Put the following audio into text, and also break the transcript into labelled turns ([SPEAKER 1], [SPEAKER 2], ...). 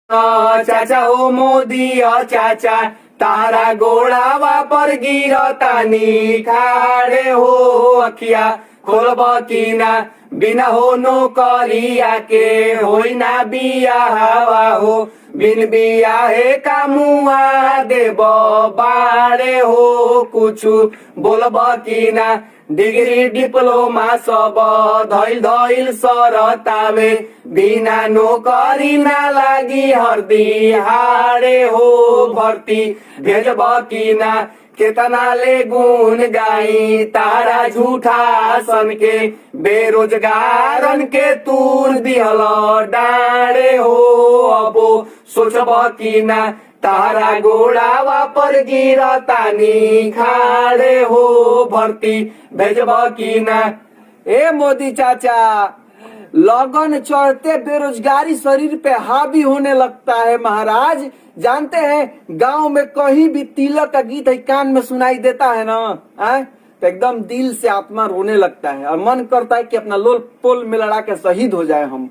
[SPEAKER 1] चाचा हो मोदी चाचा तारा गोड़ावा पर गिरतानी खाड़े हो अखिया खोलब की ना बिना हो नौकरिया के होई ना बिया हवा हो बिन बिया हे कामुआ देव बाड़े हो कुछु बोलब की ना डिग्री डिप्लोमा सब धैल धैल सरतावे बिना नौकरी ना लागी हरदी हाड़े हो भर्ती भेजब की ना केतना ले गुण गाई तारा झूठा सन के बेरोजगारन के तूर दिहल डाड़े हो अबो सोचब की ना तारा गोड़ावा पर गिरतानी खाड़े हो भर्ती भेजब की ना।
[SPEAKER 2] ए मोदी चाचा, लगन चढ़ते बेरोजगारी शरीर पे हावी होने लगता है महाराज। जानते हैं गांव में कहीं भी तिलक का गीत है कान में सुनाई देता है ना, तो एकदम दिल से आत्मा रोने लगता है और मन करता है कि अपना लोल पोल में लड़ा के शहीद हो जाए हम।